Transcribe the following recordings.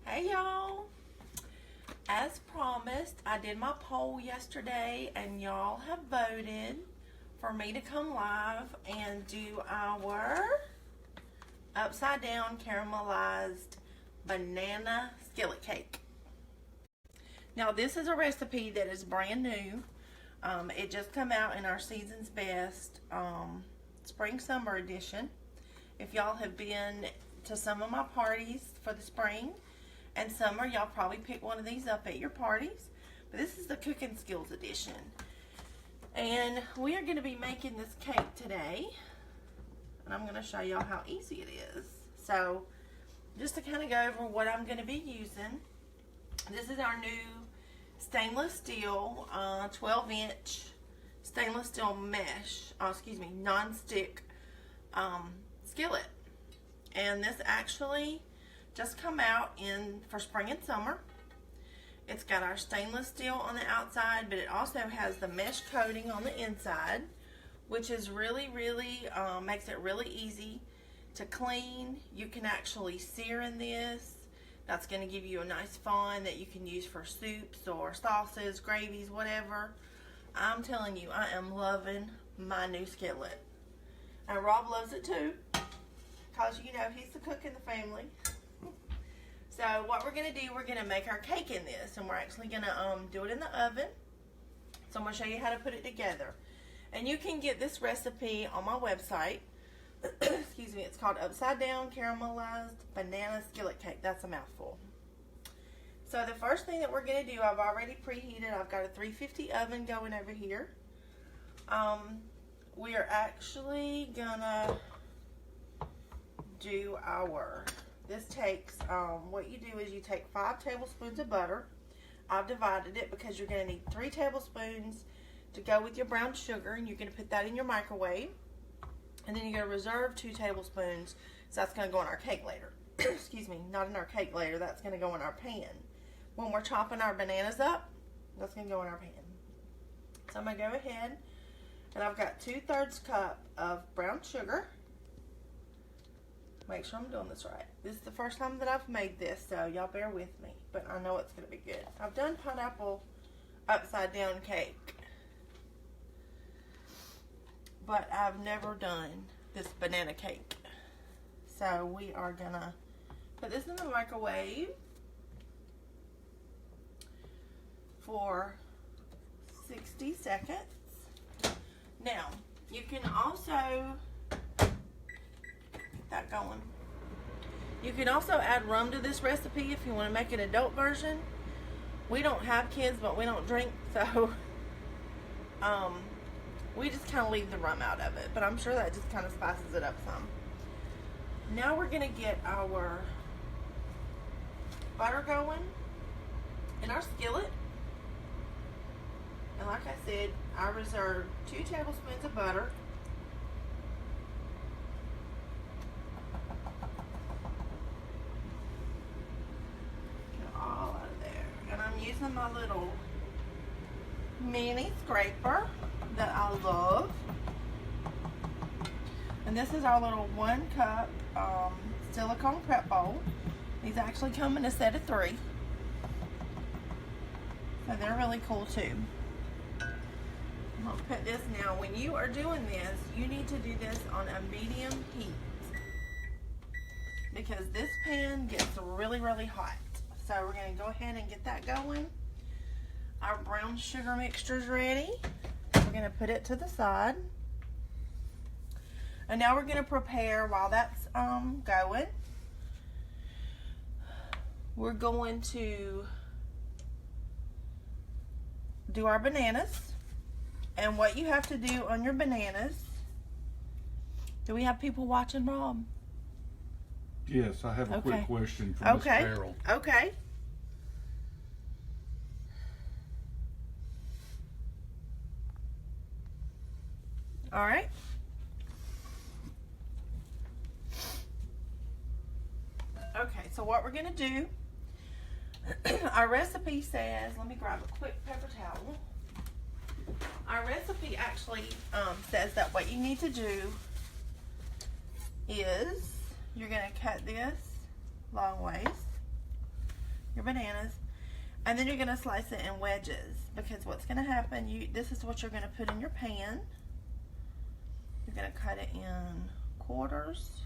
Hey y'all, as promised, I did my poll yesterday and y'all have voted for me to come live and do our upside down caramelized banana skillet cake. Now this is a recipe that is brand new. It just come out in our Season's Best Spring Summer edition. If y'all have been to some of my parties for the spring and summer, y'all probably pick one of these up at your parties. But this is the Cooking Skills edition. And we are going to be making this cake today. And I'm going to show y'all how easy it is. So, just to kind of go over what I'm going to be using. This is our new stainless steel 12-inch stainless steel mesh, non-stick skillet. And this actually just come out for spring and summer. It's got our stainless steel on the outside, but it also has the mesh coating on the inside, which is really makes it really easy to clean. You can actually sear in this. That's going to give you a nice fond that you can use for soups or sauces, gravies, whatever. I'm telling you, I am loving my new skillet. And Rob loves it too, because you know he's the cook in the family. So what we're going to do, we're going to make our cake in this, and we're actually going to do it in the oven. So I'm going to show you how to put it together. And you can get this recipe on my website. Excuse me, it's called Upside Down Caramelized Banana Skillet Cake. That's a mouthful. So the first thing that we're going to do, I've already preheated. I've got a 350 oven going over here. We are actually going to do this takes, what you do is you take 5 tablespoons of butter. I've divided it because you're going to need 3 tablespoons to go with your brown sugar, and you're going to put that in your microwave. And then you're going to reserve 2 tablespoons, so that's going to go in our cake later. Excuse me, not in our cake later, that's going to go in our pan. When we're chopping our bananas up, that's going to go in our pan. So I'm going to go ahead, and I've got 2/3 cup of brown sugar. Make sure I'm doing this right. This is the first time that I've made this, so y'all bear with me, but I know it's going to be good. I've done pineapple upside down cake, but I've never done this banana cake. So we are gonna put this in the microwave for 60 seconds. Now, you can also get that going. You can also add rum to this recipe if you want to make an adult version. We don't have kids, but we don't drink, so we just kind of leave the rum out of it, but I'm sure that just kind of spices it up some. Now we're going to get our butter going in our skillet. And like I said, I reserved 2 tablespoons of butter. Get it all out of there. And I'm using my little mini scraper that I love. And this is our little 1 cup silicone prep bowl. These actually come in a set of 3. So they're really cool too. I'm going to put this now. When you are doing this, you need to do this on a medium heat, because this pan gets really hot. So we're going to go ahead and get that going. Our brown sugar mixture is ready. We're going to put it to the side. And now we're going to prepare, while that's going, we're going to do our bananas. And what you have to do on your bananas, do we have people watching, Rob? Yes, I have a quick question from Miss Carol. Okay. All right. Okay, so what we're going to do, our recipe says, let me grab a quick paper towel. Our recipe actually says that what you need to do is you're going to cut this long ways. your bananas. And then you're going to slice it in wedges, because what's going to happen, this is what you're going to put in your pan. You're going to cut it in quarters,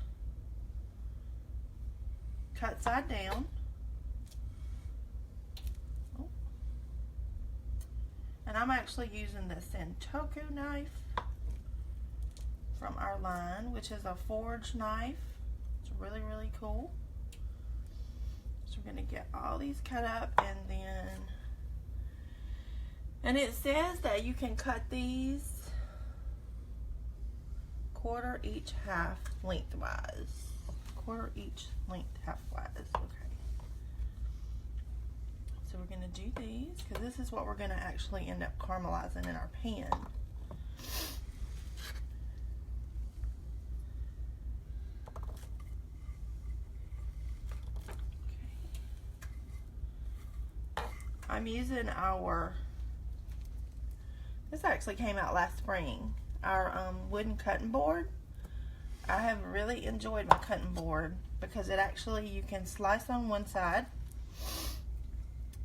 cut side down. And I'm actually using the Sentoku knife from our line, which is a forged knife. It's really, really cool. So we're going to get all these cut up, and it says that you can cut these quarter each half lengthwise. Quarter each length halfwise. Okay. So we're going to do these, because this is what we're going to actually end up caramelizing in our pan. I'm using this actually came out last spring, our wooden cutting board. I have really enjoyed my cutting board, because it actually, you can slice on one side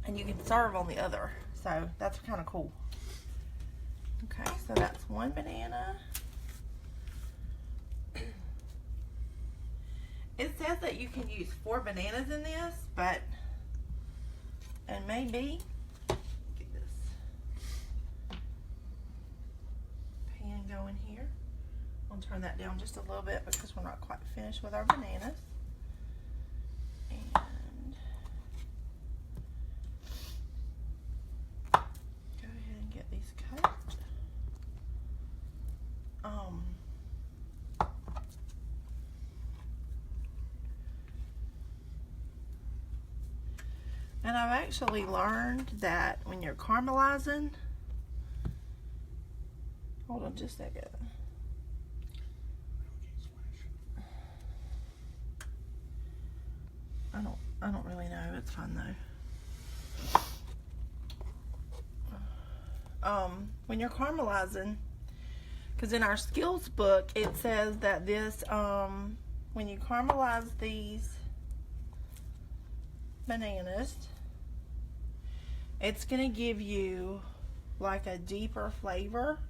and you can serve on the other. So that's kind of cool. Okay, so that's one banana. It says that you can use 4 bananas in this, and maybe get this pan going here. I'll turn that down just a little bit, because we're not quite finished with our bananas. And go ahead and get these cut. And I've actually learned that when you're caramelizing, hold on just a second. I don't really know. It's fun though. When you're caramelizing, because in our skills book it says that this, when you caramelize these bananas, it's going to give you like a deeper flavor.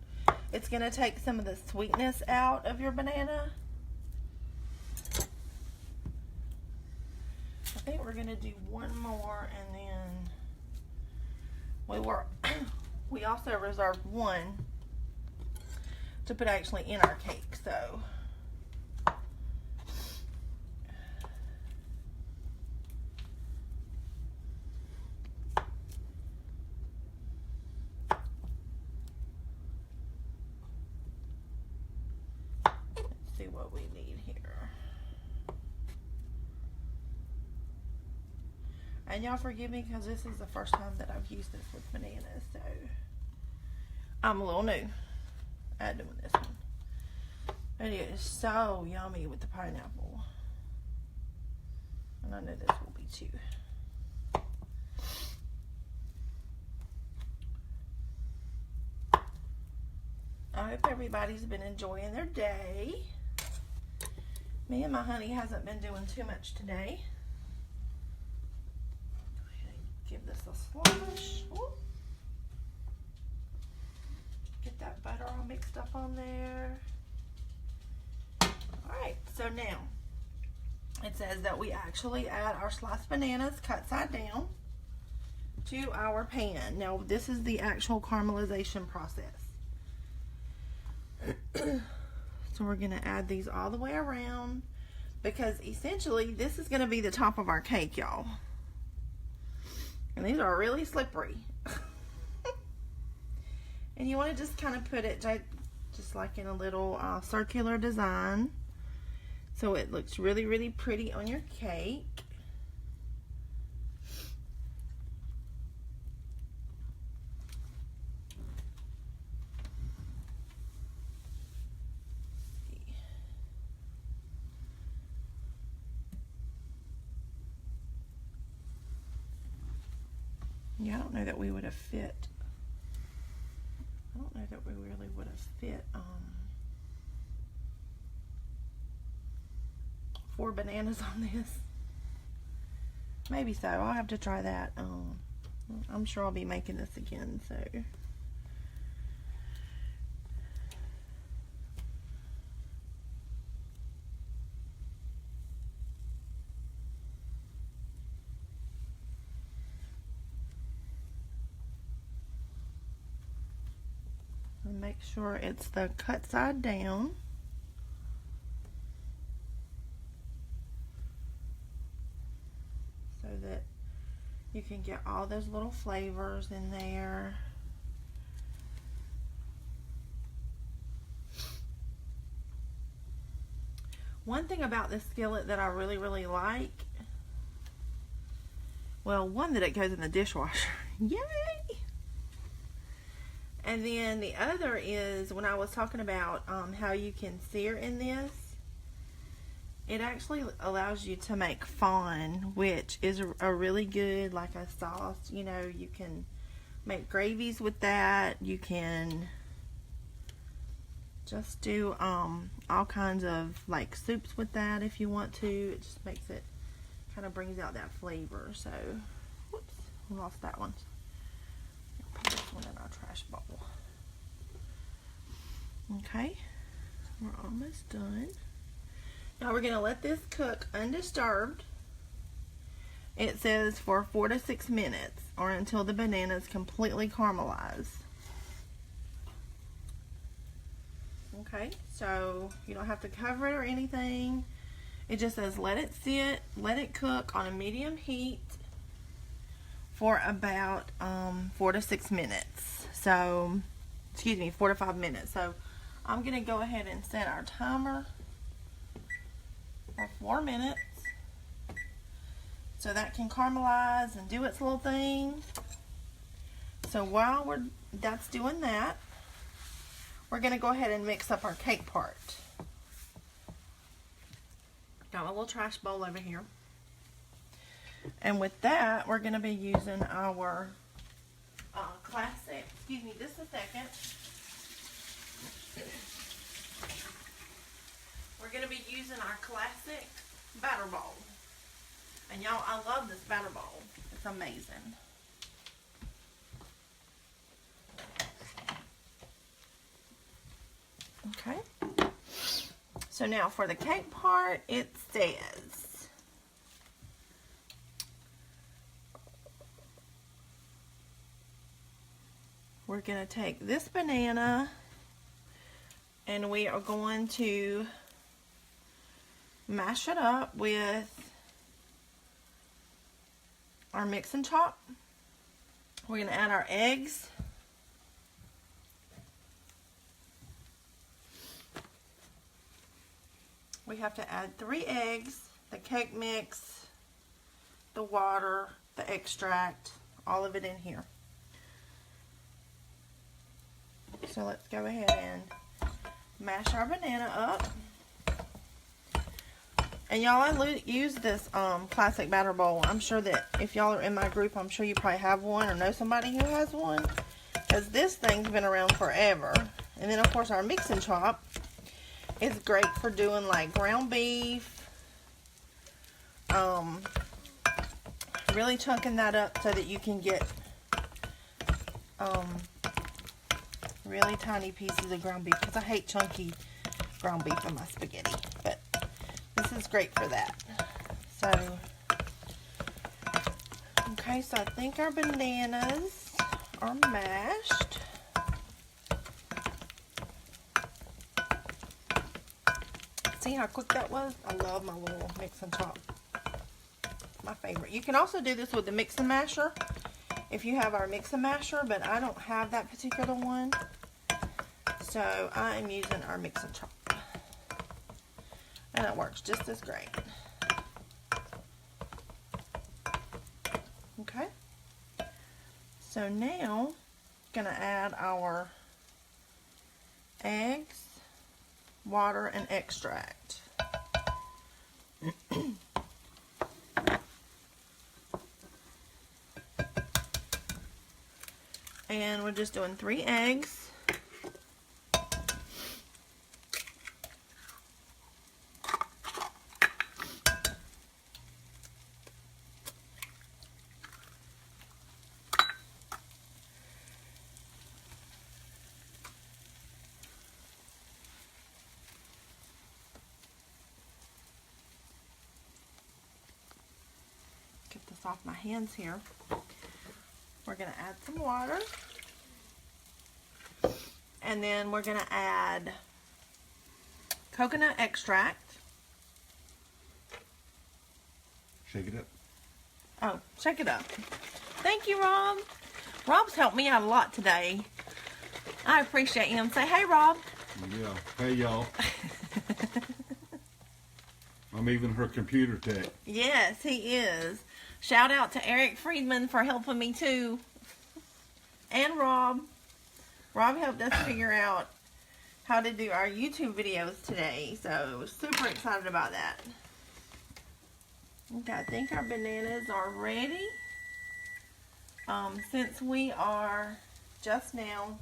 It's going to take some of the sweetness out of your banana. I think we're going to do one more, and then we also reserved one to put actually in our cake. So see what we need here. And y'all forgive me, because this is the first time that I've used this with bananas, so I'm a little new at doing this one. It is so yummy with the pineapple. And I know this will be too. I hope everybody's been enjoying their day. Me and my honey hasn't been doing too much today. Go ahead and give this a slush. Ooh. Get that butter all mixed up on there. Alright, so now it says that we actually add our sliced bananas cut side down to our pan. Now this is the actual caramelization process. So we're going to add these all the way around, because essentially this is going to be the top of our cake, y'all. And these are really slippery. And you want to just kind of put it just like in a little circular design, so it looks really, really pretty on your cake. Yeah, I don't know that we would have fit. I don't know that we really would have fit 4 bananas on this. Maybe so. I'll have to try that. I'm sure I'll be making this again, so. And make sure it's the cut side down. So that you can get all those little flavors in there. One thing about this skillet that I really, really like, well, one, that it goes in the dishwasher. Yay! And then the other is, when I was talking about how you can sear in this, it actually allows you to make fond, which is a really good, like a sauce. You know, you can make gravies with that. You can just do all kinds of like soups with that if you want to. It just makes it, kind of brings out that flavor. So, whoops, we lost that one. Put this one in our trash bowl. Okay, we're almost done. Now we're going to let this cook undisturbed. It says for 4 to 6 minutes, or until the banana is completely caramelized. Okay, so you don't have to cover it or anything. It just says let it sit, let it cook on a medium heat for about 4 to 6 minutes. So, excuse me, 4 to 5 minutes. So I'm going to go ahead and set our timer for 4 minutes so that can caramelize and do its little thing. So while that's doing that, we're going to go ahead and mix up our cake part. Got my little trash bowl over here. And with that, we're going to be using our classic, excuse me, just a second. We're going to be using our classic batter bowl. And y'all, I love this batter bowl. It's amazing. Okay. So now for the cake part, it says, we're going to take this banana and we are going to mash it up with our mix and chop. We're going to add our eggs. We have to add 3 eggs, the cake mix, the water, the extract, all of it in here. So let's go ahead and mash our banana up. And y'all, I use this classic batter bowl. I'm sure that if y'all are in my group, I'm sure you probably have one or know somebody who has one, because this thing's been around forever. And then of course our mix and chop is great for doing like ground beef, really chunking that up so that you can get really tiny pieces of ground beef, because I hate chunky ground beef in my spaghetti, but this is great for that. So, okay, so I think our bananas are mashed. See how quick that was? I love my little mix and chop. My favorite. You can also do this with the mix and masher if you have our mix and masher, but I don't have that particular one. So I am using our mix and chop. And it works just as great. Okay. So now, gonna add our eggs, water, and extract. And we're just doing 3 eggs. this off my hands here. We're going to add some water. And then we're going to add coconut extract. Shake it up. Oh, shake it up. Thank you, Rob. Rob's helped me out a lot today. I appreciate him. Say, hey, Rob. Yeah. Hey, y'all. I'm even her computer tech. Yes, he is. Shout out to Eric Friedman for helping me, too. And Rob. Rob helped us figure out how to do our YouTube videos today. So, super excited about that. Okay, I think our bananas are ready. Since we are just now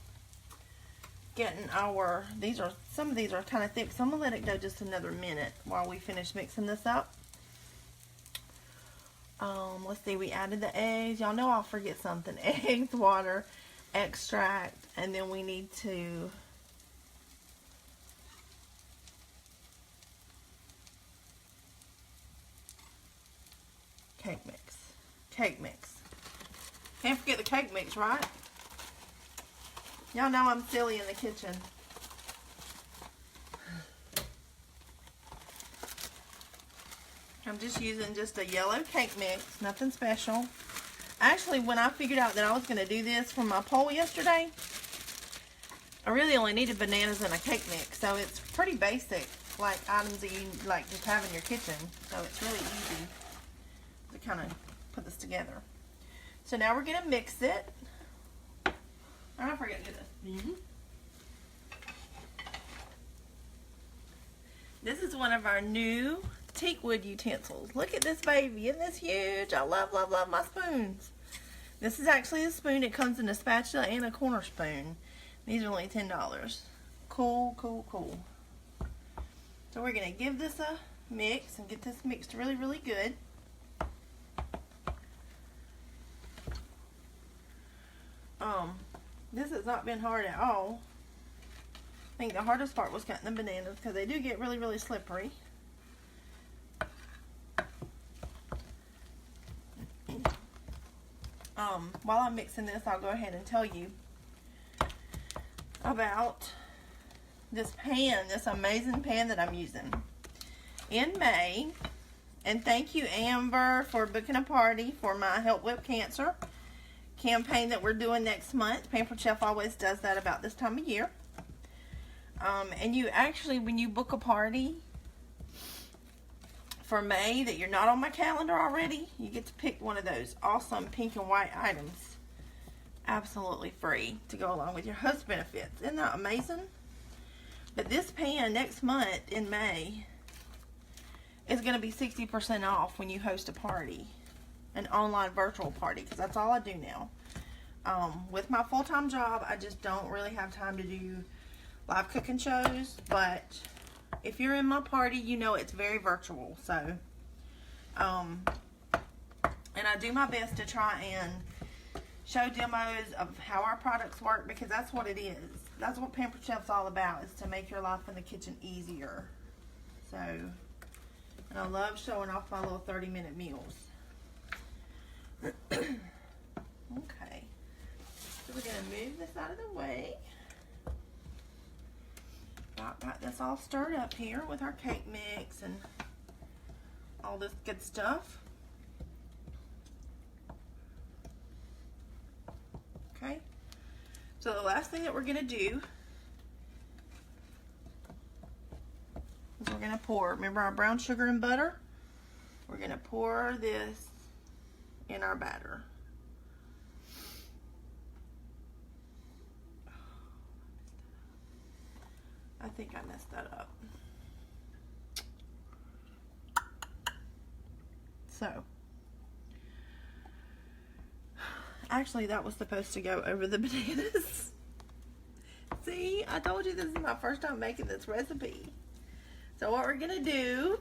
getting our, some of these are kind of thick, so I'm going to let it go just another minute while we finish mixing this up. Let's see, we added the eggs. Y'all know I'll forget something. Eggs, water, extract, and then we need to cake mix. Cake mix. Can't forget the cake mix, right? Y'all know I'm silly in the kitchen. I'm just using just a yellow cake mix, nothing special. Actually, when I figured out that I was going to do this for my poll yesterday, I really only needed bananas and a cake mix, so it's pretty basic, like items that you like just have in your kitchen. So it's really easy to kind of put this together. So now we're going to mix it. I forget to do this. This is one of our new teak wood utensils. Look at this baby. Isn't this huge? I love, love, love my spoons. This is actually a spoon. It comes in a spatula and a corner spoon. These are only $10. Cool, cool, cool. So we're going to give this a mix and get this mixed really, really good. This has not been hard at all. I think the hardest part was cutting the bananas because they do get really, really slippery. While I'm mixing this, I'll go ahead and tell you about this pan, this amazing pan that I'm using. In May, and thank you, Amber, for booking a party for my Help Whip Cancer campaign that we're doing next month. Pampered Chef always does that about this time of year. And you actually, when you book a party for May that you're not on my calendar already, you get to pick one of those awesome pink and white items. Absolutely free to go along with your host benefits. Isn't that amazing? But this pan next month in May is going to be 60% off when you host a party. An online virtual party, because that's all I do now. With my full-time job, I just don't really have time to do live cooking shows, but if you're in my party, you know it's very virtual. So, and I do my best to try and show demos of how our products work, because that's what it is. That's what Pampered Chef's all about, is to make your life in the kitchen easier. So, and I love showing off my little 30-minute meals. Okay, so we're going to move this out of the way. Got this all stirred up here with our cake mix and all this good stuff. Okay, so the last thing that we're going to do is we're going to pour, remember our brown sugar and butter? We're going to pour this in our batter. I think I messed that up. So, actually that was supposed to go over the bananas. See, I told you this is my first time making this recipe. So what we're gonna do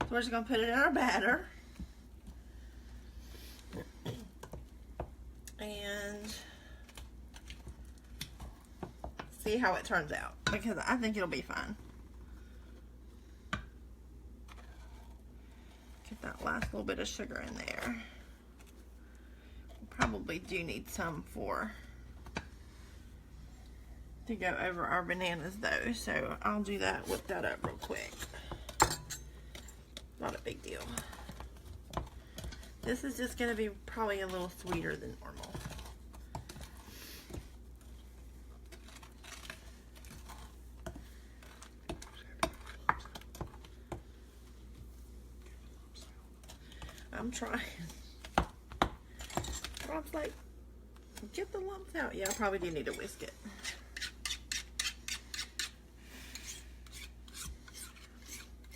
is we're just gonna put it in our batter. And see how it turns out, because I think it'll be fine. Get that last little bit of sugar in there. Probably do need some to go over our bananas though, so I'll do that, whip that up real quick. Not a big deal. This is just going to be probably a little sweeter than normal. I'm trying. Rob's like, get the lumps out. Yeah, I probably do need to whisk it.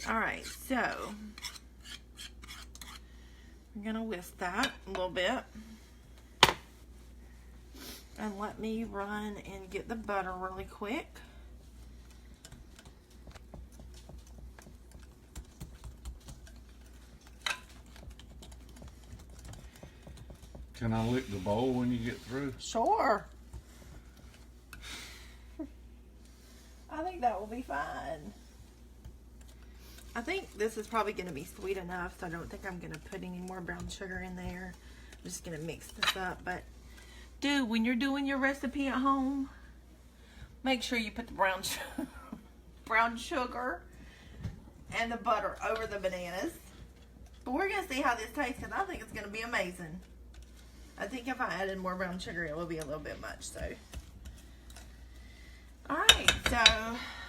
Alright, so I'm going to whisk that a little bit. And let me run and get the butter really quick. Can I lick the bowl when you get through? Sure. I think that will be fine. I think this is probably going to be sweet enough, so I don't think I'm going to put any more brown sugar in there. I'm just going to mix this up. But, dude, when you're doing your recipe at home, make sure you put the brown sugar and the butter over the bananas. But we're going to see how this tastes, and I think it's going to be amazing. I think if I added more brown sugar, it will be a little bit much, so. Alright, so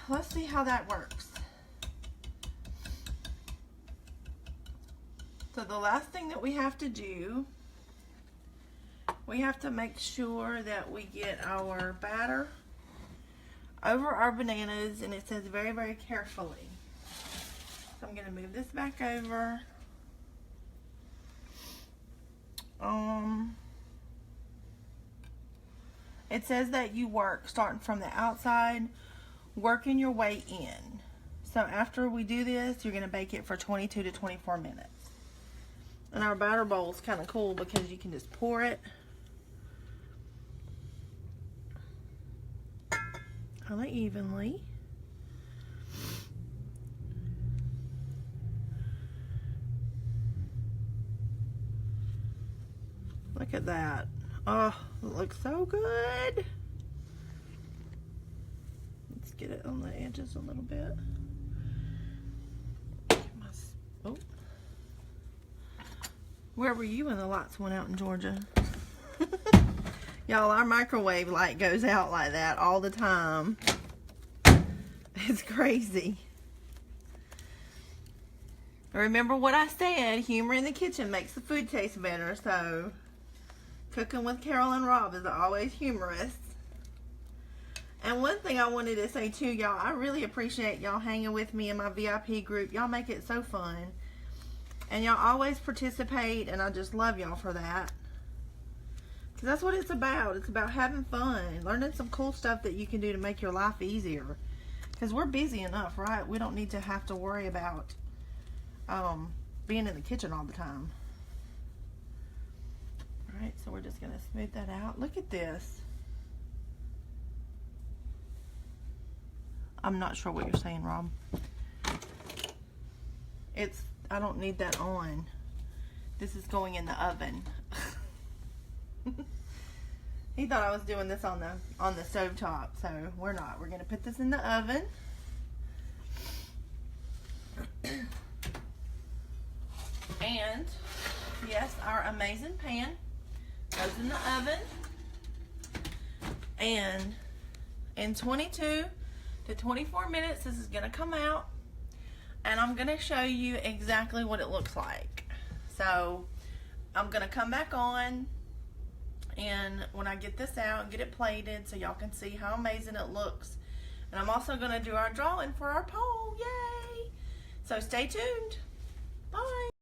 let's see how that works. So the last thing that we have to do, we have to make sure that we get our batter over our bananas, and it says very, very carefully. So I'm going to move this back over. It says that you work starting from the outside, working your way in. So after we do this, you're going to bake it for 22 to 24 minutes. And our batter bowl is kind of cool because you can just pour it kind of evenly. Look at that. Oh, it looks so good. Let's get it on the edges a little bit. Oh. Where were you when the lights went out in Georgia? Y'all, our microwave light goes out like that all the time. It's crazy. Remember what I said, humor in the kitchen makes the food taste better, so cooking with Carol and Rob is always humorous. And one thing I wanted to say too, y'all, I really appreciate y'all hanging with me in my VIP group. Y'all make it so fun. And y'all always participate, and I just love y'all for that. Because that's what it's about. It's about having fun, learning some cool stuff that you can do to make your life easier. Because we're busy enough, right? We don't need to have to worry about being in the kitchen all the time. Alright, so we're just going to smooth that out. Look at this. I'm not sure what you're saying, Rob. I don't need that on. This is going in the oven. He thought I was doing this on the stove top, so we're not. We're going to put this in the oven. And yes, our amazing pan goes in the oven, and in 22 to 24 minutes this is going to come out, and I'm going to show you exactly what it looks like. So I'm going to come back on, and when I get this out and get it plated so y'all can see how amazing it looks, and I'm also going to do our drawing for our poll. Yay! So stay tuned. Bye.